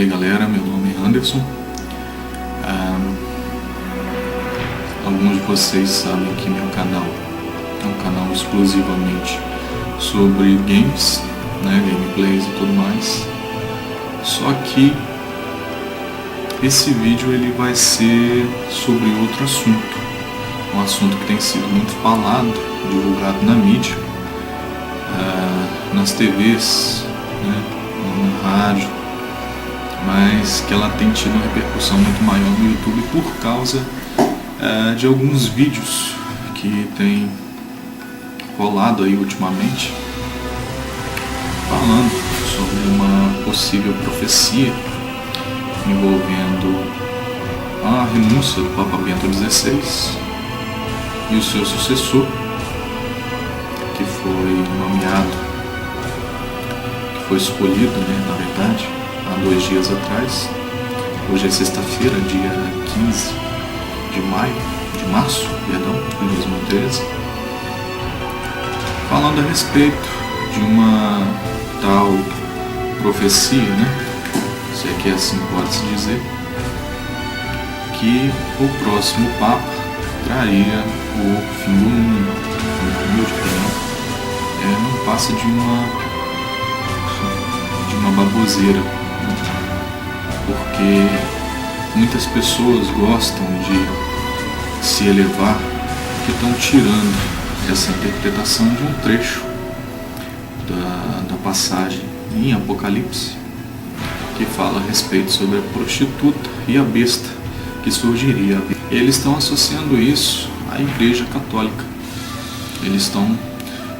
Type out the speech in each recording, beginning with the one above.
aí galera, meu nome é Anderson. Alguns de vocês sabem que meu canal é um canal exclusivamente sobre games, gameplays e tudo mais. Só que esse vídeo ele vai ser sobre outro assunto, um assunto que tem sido muito falado, divulgado na mídia, nas TVs, na rádio, mas que ela tem tido uma repercussão muito maior no YouTube por causa de alguns vídeos que tem rolado aí ultimamente, falando sobre uma possível profecia envolvendo a renúncia do Papa Bento XVI e o seu sucessor, que foi nomeado, que foi escolhido, na verdade, há 2 dias atrás. Hoje é sexta-feira, dia 15 de março, de 2013, falando a respeito de uma tal profecia, se é que assim pode-se dizer, que o próximo Papa traria o fim do mundo. Na minha opinião, não passa de uma baboseira, porque muitas pessoas gostam de se elevar, que estão tirando essa interpretação de um trecho da passagem em Apocalipse, que fala a respeito sobre a prostituta e a besta que surgiria. Eles estão associando isso à Igreja Católica.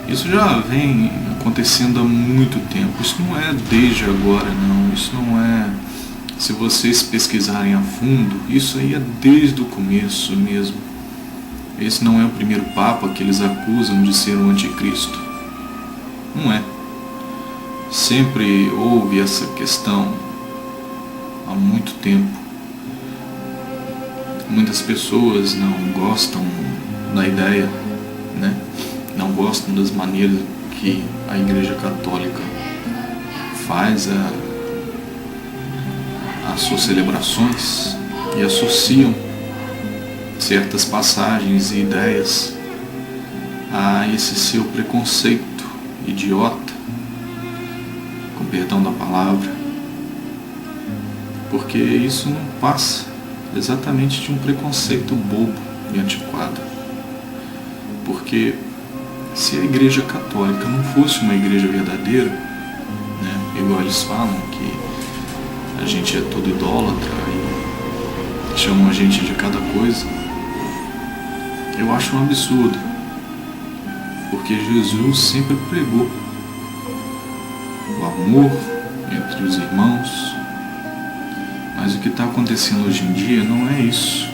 Isso já vem acontecendo há muito tempo. Isso não é desde agora, não. Isso não é... Se vocês pesquisarem a fundo, isso aí é desde o começo mesmo. Esse não é o primeiro Papa que eles acusam de ser o anticristo. Não é. Sempre houve essa questão há muito tempo. Muitas pessoas não gostam da ideia, não gostam das maneiras que a Igreja Católica faz as suas celebrações e associam certas passagens e ideias a esse seu preconceito idiota, com perdão da palavra, porque isso não passa exatamente de um preconceito bobo e antiquado. Porque se a Igreja Católica não fosse uma igreja verdadeira, igual eles falam que a gente é todo idólatra e chamam a gente de cada coisa, eu acho um absurdo, porque Jesus sempre pregou o amor entre os irmãos, mas o que está acontecendo hoje em dia não é isso.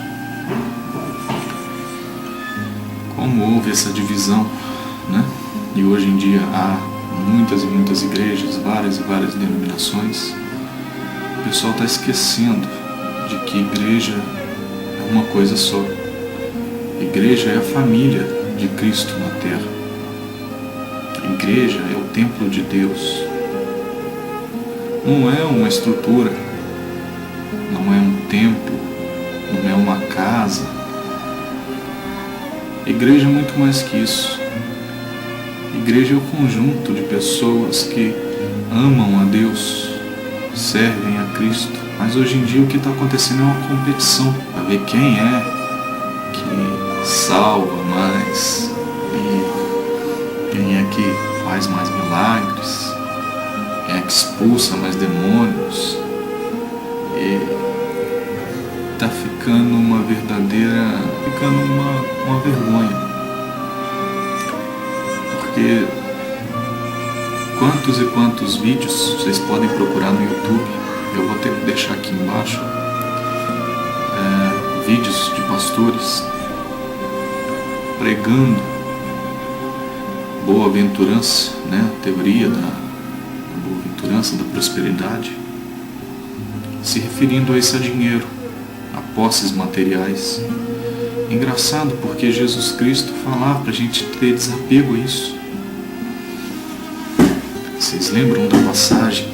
Como houve essa divisão, e hoje em dia há muitas e muitas igrejas, várias e várias denominações, o pessoal está esquecendo de que igreja é uma coisa só. Igreja é a família de Cristo na terra. Igreja é o templo de Deus. Não é uma estrutura, não é um templo, não é uma casa. Igreja é muito mais que isso. Igreja é o conjunto de pessoas que amam a Deus, servem a Cristo. Mas hoje em dia o que está acontecendo é uma competição para ver quem é que salva mais e quem é que faz mais milagres, quem é que expulsa mais demônios. E está ficando uma vergonha. Porque quantos e quantos vídeos vocês podem procurar no YouTube, eu vou ter que deixar aqui embaixo, vídeos de pastores pregando boa-aventurança, a teoria da boa-aventurança, da prosperidade, se referindo a esse dinheiro, a posses materiais. Engraçado, porque Jesus Cristo falava para a gente ter desapego a isso. Vocês lembram da passagem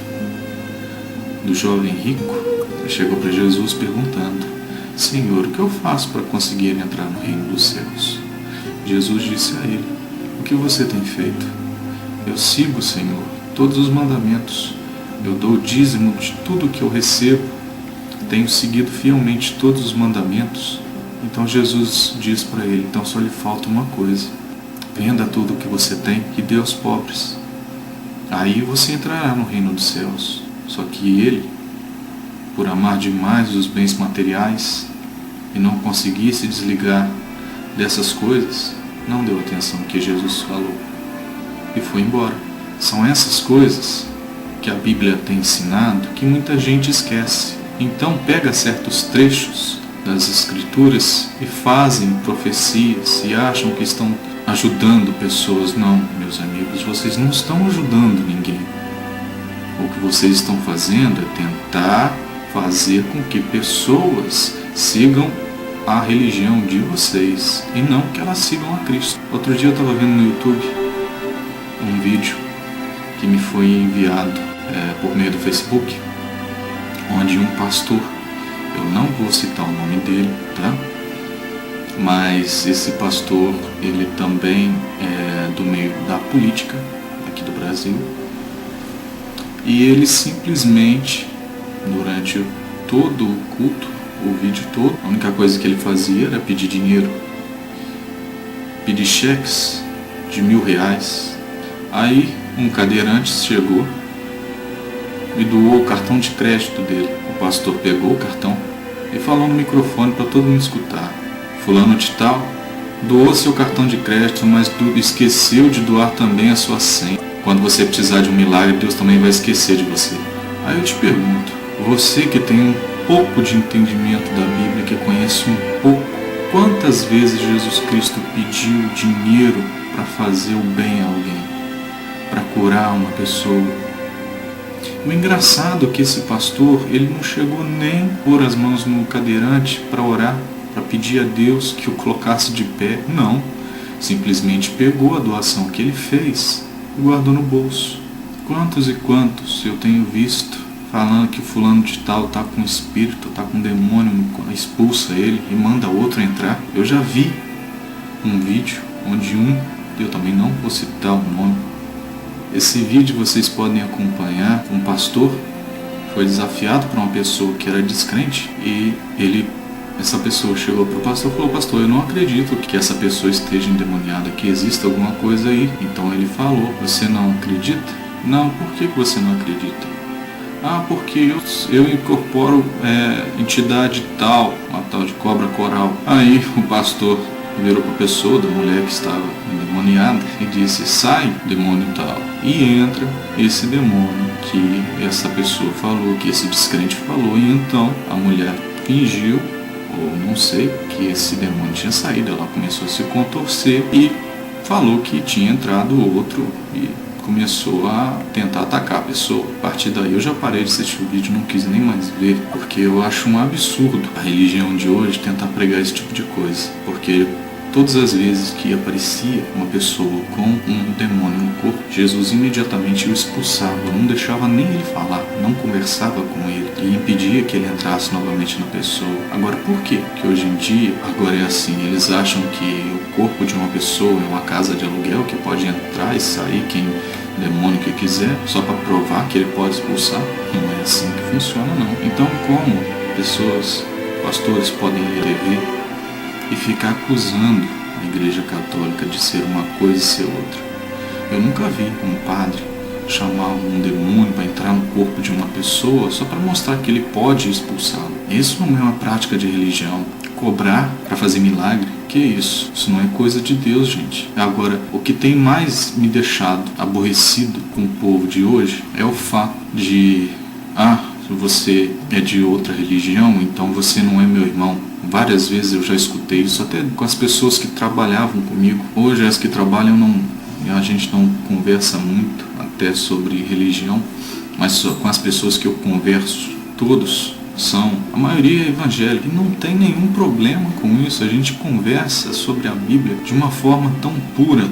do jovem rico chegou para Jesus perguntando: Senhor, o que eu faço para conseguir entrar no reino dos céus? Jesus disse a ele: o que você tem feito? Eu sigo, Senhor, todos os mandamentos. Eu dou o dízimo de tudo que eu recebo. Tenho seguido fielmente todos os mandamentos. Então Jesus diz para ele: então só lhe falta uma coisa. Venda tudo o que você tem e dê aos pobres. Aí você entrará no reino dos céus. Só que ele, por amar demais os bens materiais e não conseguir se desligar dessas coisas, não deu atenção ao que Jesus falou e foi embora. São essas coisas que a Bíblia tem ensinado que muita gente esquece. Então pega certos trechos das Escrituras e fazem profecias e acham que estão ajudando pessoas. Não, meus amigos, vocês não estão ajudando ninguém. O que vocês estão fazendo é tentar fazer com que pessoas sigam a religião de vocês e não que elas sigam a Cristo. Outro dia eu estava vendo no YouTube um vídeo que me foi enviado por meio do Facebook, onde um pastor, eu não vou citar o nome dele, tá? Mas esse pastor, ele também é do meio da política aqui do Brasil, e ele simplesmente, durante todo o culto, o vídeo todo, a única coisa que ele fazia era pedir dinheiro, pedir cheques de R$1.000. Aí um cadeirante chegou e doou o cartão de crédito dele. O pastor pegou o cartão e falou no microfone para todo mundo escutar: fulano de tal doou seu cartão de crédito, mas esqueceu de doar também a sua senha. Quando você precisar de um milagre, Deus também vai esquecer de você. Aí eu te pergunto, você que tem um pouco de entendimento da Bíblia, que conhece um pouco, quantas vezes Jesus Cristo pediu dinheiro para fazer o bem a alguém, para curar uma pessoa? O engraçado é que esse pastor, ele não chegou nem a pôr as mãos no cadeirante para orar, para pedir a Deus que o colocasse de pé. Não, simplesmente pegou a doação que ele fez e guardou no bolso. Quantos e quantos eu tenho visto falando que fulano de tal está com espírito, está com demônio, expulsa ele e manda outro entrar. Eu já vi um vídeo onde eu também não vou citar o nome. Esse vídeo vocês podem acompanhar. Um pastor foi desafiado por uma pessoa que era descrente e essa pessoa chegou para o pastor e falou: pastor, eu não acredito que essa pessoa esteja endemoniada, que exista alguma coisa aí. Então ele falou: você não acredita? Não, por que você não acredita? Ah, porque eu incorporo entidade tal, uma tal de cobra coral. Aí o pastor virou para a pessoa, da mulher que estava endemoniada, e disse: sai, demônio tal. E entra esse demônio que essa pessoa falou, que esse descrente falou. E então a mulher fingiu, ou não sei, que esse demônio tinha saído. Ela começou a se contorcer e falou que tinha entrado outro e começou a tentar atacar a pessoa. A partir daí eu já parei de assistir o vídeo, não quis nem mais ver, porque eu acho um absurdo a religião de hoje tentar pregar esse tipo de coisa. Porque todas as vezes que aparecia uma pessoa com um demônio no corpo, Jesus imediatamente o expulsava, não deixava nem ele falar, não conversava com ele e impedia que ele entrasse novamente na pessoa. Agora, por quê? Que hoje em dia, agora é assim, eles acham que o corpo de uma pessoa é uma casa de aluguel que pode entrar e sair quem demônio que quiser, só para provar que ele pode expulsar? Não é assim que funciona, não. Então, como pessoas, pastores podem ir à TV e ficar acusando a Igreja Católica de ser uma coisa e ser outra? Eu nunca vi um padre chamar um demônio para entrar no corpo de uma pessoa só para mostrar que ele pode expulsá-lo. Isso não é uma prática de religião. Cobrar para fazer milagre, que isso? Isso não é coisa de Deus, gente. Agora, o que tem mais me deixado aborrecido com o povo de hoje é o fato de: se você é de outra religião, então você não é meu irmão. Várias vezes eu já escutei isso, até com as pessoas que trabalhavam comigo. Hoje as que trabalham, a gente não conversa muito até sobre religião, mas só com as pessoas que eu converso, todos a maioria é evangélica, e não tem nenhum problema com isso. A gente conversa sobre a Bíblia de uma forma tão pura,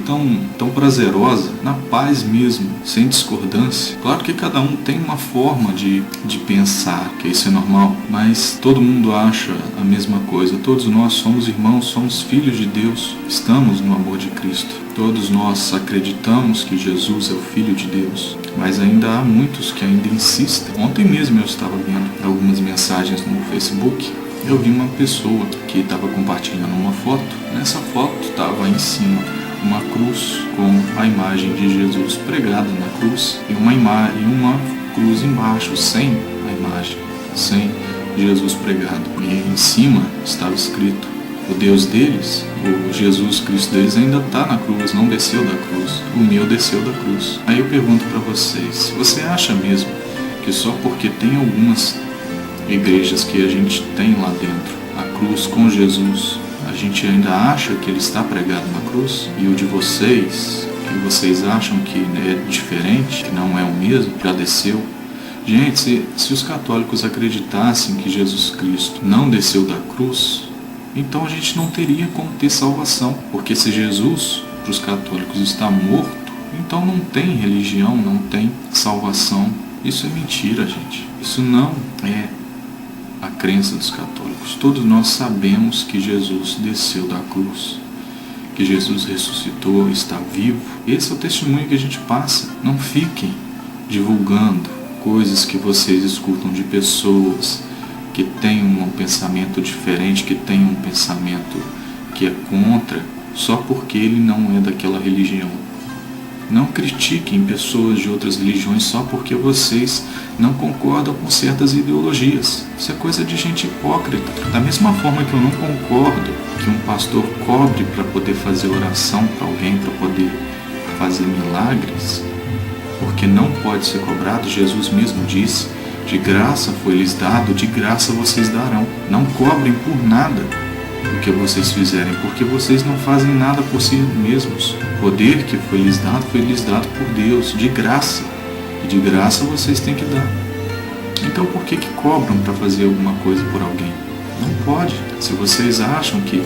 tão prazerosa, na paz mesmo, sem discordância. Claro que cada um tem uma forma de pensar, que isso é normal, mas todo mundo acha a mesma coisa. Todos nós somos irmãos, somos filhos de Deus, estamos no amor de Cristo. Todos nós acreditamos que Jesus é o Filho de Deus, mas ainda há muitos que ainda insistem. Ontem mesmo eu estava vendo algumas mensagens no Facebook. Eu vi uma pessoa que estava compartilhando uma foto. Nessa foto estava em cima uma cruz com a imagem de Jesus pregada na cruz e uma cruz embaixo sem a imagem, sem Jesus pregado. E em cima estava escrito: o Deus deles, o Jesus Cristo deles ainda está na cruz, não desceu da cruz. O meu desceu da cruz. Aí eu pergunto para vocês, você acha mesmo que só porque tem algumas igrejas que a gente tem lá dentro a cruz com Jesus, a gente ainda acha que ele está pregado na cruz? E o de vocês, que vocês acham que é diferente, que não é o mesmo, já desceu? Gente, se os católicos acreditassem que Jesus Cristo não desceu da cruz, então a gente não teria como ter salvação. Porque se Jesus, para os católicos, está morto, então não tem religião, não tem salvação. Isso é mentira, gente. Isso não é a crença dos católicos. Todos nós sabemos que Jesus desceu da cruz, que Jesus ressuscitou, está vivo. Esse é o testemunho que a gente passa. Não fiquem divulgando coisas que vocês escutam de pessoas que têm um pensamento diferente, que têm um pensamento que é contra, só porque ele não é daquela religião. Não critiquem pessoas de outras religiões só porque vocês não concordam com certas ideologias. Isso é coisa de gente hipócrita. Da mesma forma que eu não concordo que um pastor cobre para poder fazer oração para alguém, para poder fazer milagres, porque não pode ser cobrado. Jesus mesmo disse: de graça foi-lhes dado, de graça vocês darão. Não cobrem por nada o que vocês fizerem, porque vocês não fazem nada por si mesmos. O poder que foi-lhes dado por Deus, de graça. E de graça vocês têm que dar. Então por que cobram para fazer alguma coisa por alguém? Não pode. Se vocês acham que,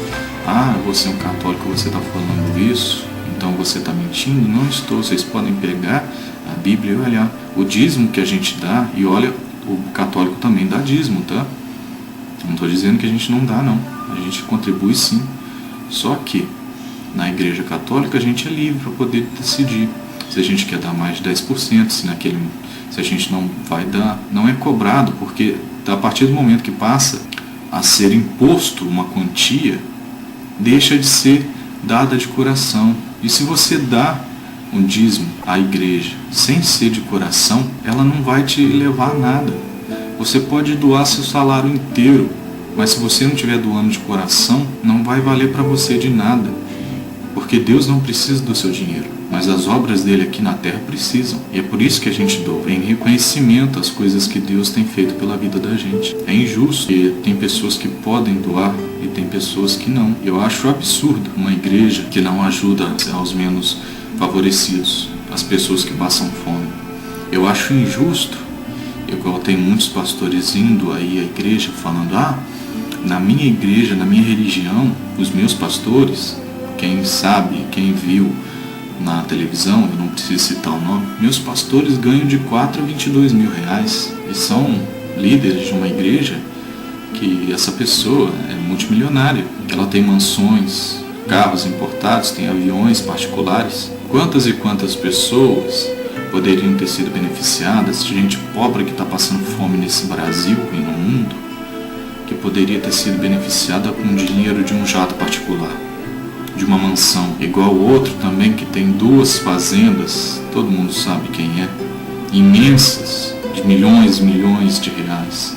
você é um católico, você está falando isso, então você está mentindo, não estou. Vocês podem pegar a Bíblia e olhar o dízimo que a gente dá, e olha, o católico também dá dízimo, tá? Não estou dizendo que a gente não dá, não. A gente contribui sim. Só que na Igreja Católica a gente é livre para poder decidir se a gente quer dar mais de 10%, se a gente não vai dar. Não é cobrado, porque a partir do momento que passa a ser imposto uma quantia, deixa de ser dada de coração. E se você dá um dízimo à igreja sem ser de coração, ela não vai te levar a nada. Você pode doar seu salário inteiro, mas se você não estiver doando de coração, não vai valer para você de nada. Porque Deus não precisa do seu dinheiro, mas as obras dele aqui na terra precisam. E é por isso que a gente doa, em reconhecimento às coisas que Deus tem feito pela vida da gente. É injusto, porque tem pessoas que podem doar e tem pessoas que não. Eu acho absurdo uma igreja que não ajuda aos menos favorecidos, as pessoas que passam fome. Eu acho injusto, igual tem muitos pastores indo aí à igreja falando: na minha igreja, na minha religião, os meus pastores, quem sabe, quem viu na televisão, eu não preciso citar o nome, meus pastores ganham de 4 a 22 mil reais e são líderes de uma igreja que essa pessoa é multimilionária, que ela tem mansões, carros importados, tem aviões particulares. Quantas e quantas pessoas poderiam ter sido beneficiadas, gente pobre que está passando fome nesse Brasil e no mundo, que poderia ter sido beneficiada com o dinheiro de um jato particular, de uma mansão, igual o outro também que tem 2 fazendas, todo mundo sabe quem é, imensas, de milhões e milhões de reais.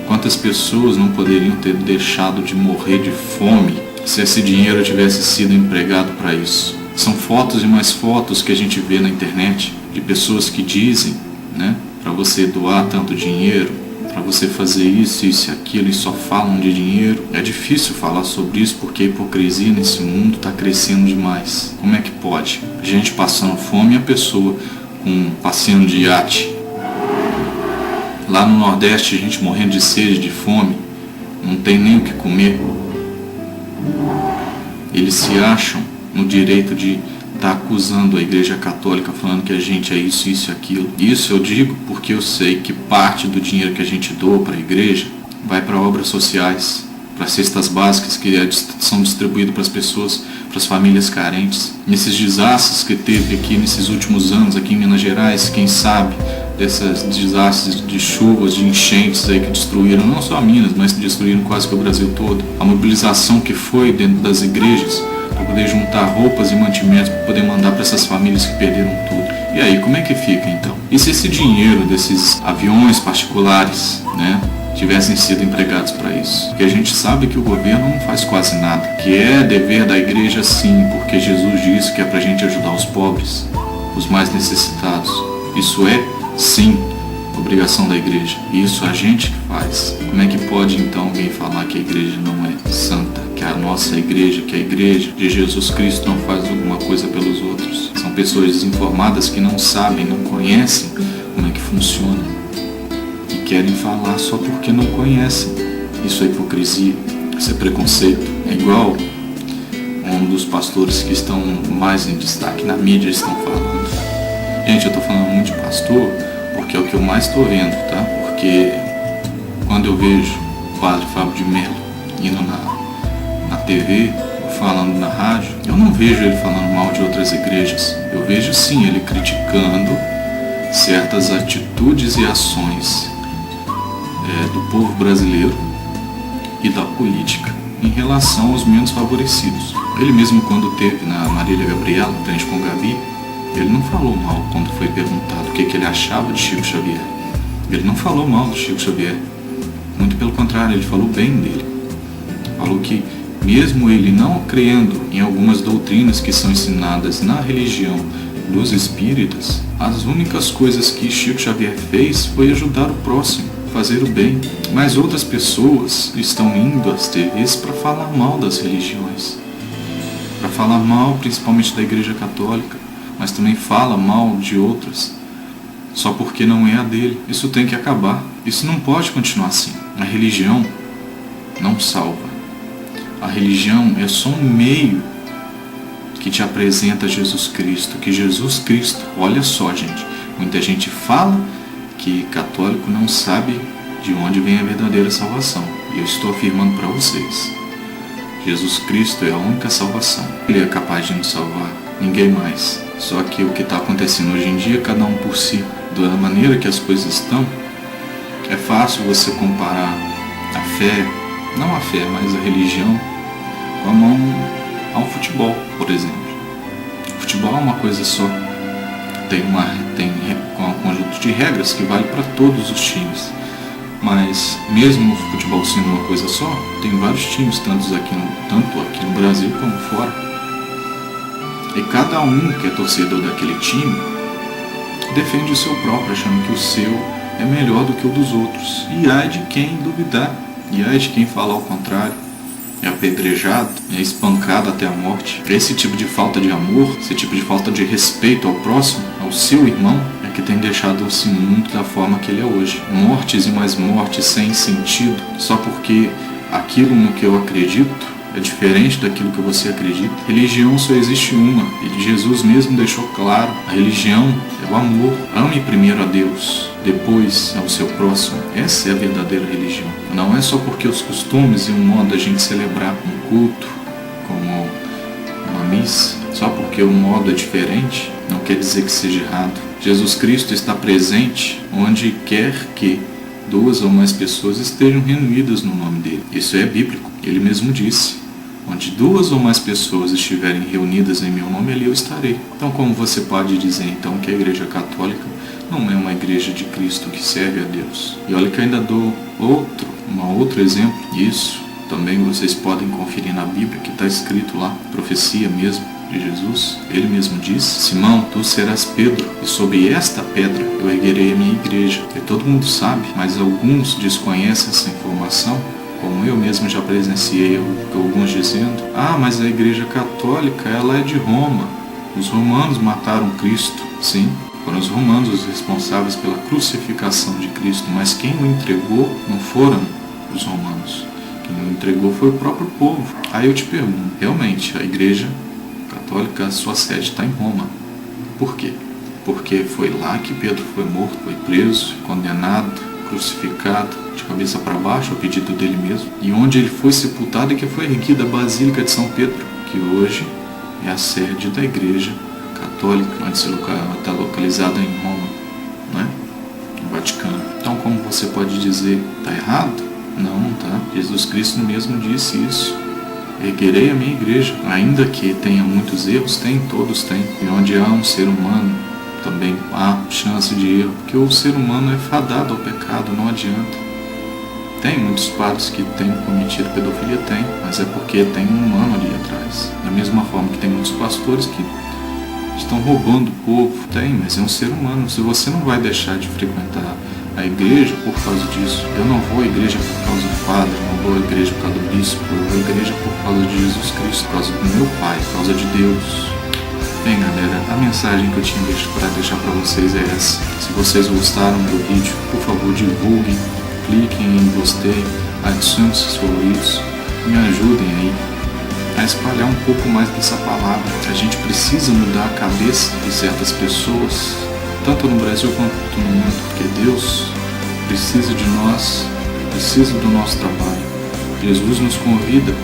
Quantas pessoas não poderiam ter deixado de morrer de fome se esse dinheiro tivesse sido empregado para isso? São fotos e mais fotos que a gente vê na internet de pessoas que dizem, para você doar tanto dinheiro, para você fazer isso e aquilo, e só falam de dinheiro. É difícil falar sobre isso porque a hipocrisia nesse mundo está crescendo demais. Como é que pode? A gente passando fome e a pessoa passeando de iate Lá no Nordeste, a gente morrendo de sede, de fome, não tem nem o que comer. Eles se acham no direito de estar acusando a Igreja Católica, falando que a gente é isso, isso e aquilo. Isso eu digo porque eu sei que parte do dinheiro que a gente doa para a Igreja vai para obras sociais, para cestas básicas que são distribuídas para as pessoas, para as famílias carentes. Nesses desastres que teve aqui nesses últimos anos, aqui em Minas Gerais, quem sabe desses desastres de chuvas, de enchentes aí que destruíram não só Minas, mas destruíram quase que o Brasil todo. A mobilização que foi dentro das igrejas para poder juntar roupas e mantimentos para poder mandar para essas famílias que perderam tudo. E aí, como é que fica então? E se esse dinheiro desses aviões particulares, tivessem sido empregados para isso? Porque a gente sabe que o governo não faz quase nada, que é dever da igreja sim, porque Jesus disse que é para a gente ajudar os pobres, os mais necessitados. Isso é, sim, obrigação da igreja. E isso a gente que faz. Como é que pode então alguém falar que a igreja não é santa? Que a nossa igreja, que a igreja de Jesus Cristo não faz alguma coisa pelos outros? São pessoas desinformadas que não sabem, não conhecem como é que funciona. E querem falar só porque não conhecem. Isso é hipocrisia, isso é preconceito. É igual um dos pastores que estão mais em destaque na mídia estão falando. Gente, eu estou falando muito de pastor porque é o que eu mais estou vendo, tá? Porque quando eu vejo o padre Fábio de Mello indo na TV, falando na rádio, eu não vejo ele falando mal de outras igrejas. Eu vejo sim ele criticando certas atitudes e ações do povo brasileiro e da política em relação aos menos favorecidos. Ele mesmo, quando teve na Marília Gabriela, frente com Gabi, ele não falou mal quando foi perguntado o que ele achava de Chico Xavier. Ele não falou mal do Chico Xavier. Muito pelo contrário, ele falou bem dele. Falou que mesmo ele não crendo em algumas doutrinas que são ensinadas na religião dos espíritas, as únicas coisas que Chico Xavier fez foi ajudar o próximo, fazer o bem. Mas outras pessoas estão indo às TVs para falar mal das religiões, para falar mal principalmente da Igreja Católica, mas também fala mal de outras, só porque não é a dele. Isso tem que acabar. Isso não pode continuar assim. A religião não salva. A religião é só um meio que te apresenta Jesus Cristo. Que Jesus Cristo, olha só, gente, muita gente fala que católico não sabe de onde vem a verdadeira salvação. E eu estou afirmando para vocês, Jesus Cristo é a única salvação. Ele é capaz de nos salvar, ninguém mais. Só que o que está acontecendo hoje em dia, cada um por si, da maneira que as coisas estão, é fácil você comparar a fé, não a fé, mas a religião, como ao futebol, por exemplo. O futebol é uma coisa só, tem um conjunto de regras que vale para todos os times. Mas mesmo o futebol sendo uma coisa só, tem vários times, tanto aqui no Brasil como fora. E cada um que é torcedor daquele time defende o seu próprio, achando que o seu é melhor do que o dos outros. E ai de quem duvidar, e ai de quem falar o contrário. É apedrejado, é espancado até a morte. Esse tipo de falta de amor, esse tipo de falta de respeito ao próximo, ao seu irmão, é que tem deixado esse mundo da forma que ele é hoje. Mortes e mais mortes sem sentido, só porque aquilo no que eu acredito é diferente daquilo que você acredita. Religião só existe uma, e Jesus mesmo deixou claro, a religião é o amor. Ame primeiro a Deus, depois ao seu próximo. Essa é a verdadeira religião. Não é só porque os costumes e o modo da gente celebrar um culto, como uma missa, só porque o modo é diferente, não quer dizer que seja errado. Jesus Cristo está presente onde quer que duas ou mais pessoas estejam reunidas no nome dele. Isso é bíblico. Ele mesmo disse, onde duas ou mais pessoas estiverem reunidas em meu nome, ali eu estarei. Então, como você pode dizer então que a Igreja Católica não é uma igreja de Cristo que serve a Deus? E olha que eu ainda dou outro exemplo. Isso também vocês podem conferir na Bíblia, que está escrito lá, profecia mesmo de Jesus. Ele mesmo disse, Simão, tu serás Pedro, e sobre esta pedra eu erguerei a minha igreja. E todo mundo sabe, mas alguns desconhecem essa informação, como eu mesmo já presenciei alguns dizendo, mas a Igreja Católica, ela é de Roma, os romanos mataram Cristo. Sim, Foram os romanos os responsáveis pela crucificação de Cristo, mas quem o entregou não foram os romanos. Quem o entregou foi o próprio povo. Aí eu te pergunto, realmente a Igreja Católica, a sua sede está em Roma. Por quê? Porque foi lá que Pedro foi morto, foi preso, condenado, crucificado, de cabeça para baixo, a pedido dele mesmo. E onde ele foi sepultado é que foi erguida a Basílica de São Pedro, que hoje é a sede da Igreja Católica, antes está localizada em Roma, né? No Vaticano. Então, como você pode dizer, está errado? Não, não está. Jesus Cristo mesmo disse isso. Erguerei a minha igreja, ainda que tenha muitos erros, todos têm. E onde há um ser humano, também há chance de erro, porque o ser humano é fadado ao pecado, não adianta. Tem muitos padres que têm cometido pedofilia, mas é porque tem um humano ali atrás. Da mesma forma que tem muitos pastores que estão roubando o povo, mas é um ser humano. Se você não vai deixar de frequentar a igreja por causa disso, eu não vou à igreja por causa do padre, não vou à igreja por causa do bispo, eu vou à igreja por causa de Jesus Cristo, por causa do meu Pai, por causa de Deus. Bem, galera, a mensagem que eu tinha para deixar para vocês é essa. Se vocês gostaram do vídeo, por favor divulguem, cliquem em gostei, adicionem seus favoritos, me ajudem aí a espalhar um pouco mais dessa palavra. A gente precisa mudar a cabeça de certas pessoas, tanto no Brasil quanto no mundo, porque Deus precisa de nós, precisa do nosso trabalho. Jesus nos convida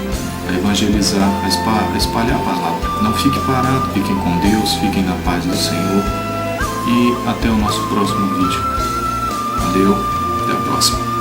a evangelizar, a espalhar a palavra. Não fique parado, fiquem com Deus, fiquem na paz do Senhor e até o nosso próximo vídeo. Valeu, até a próxima.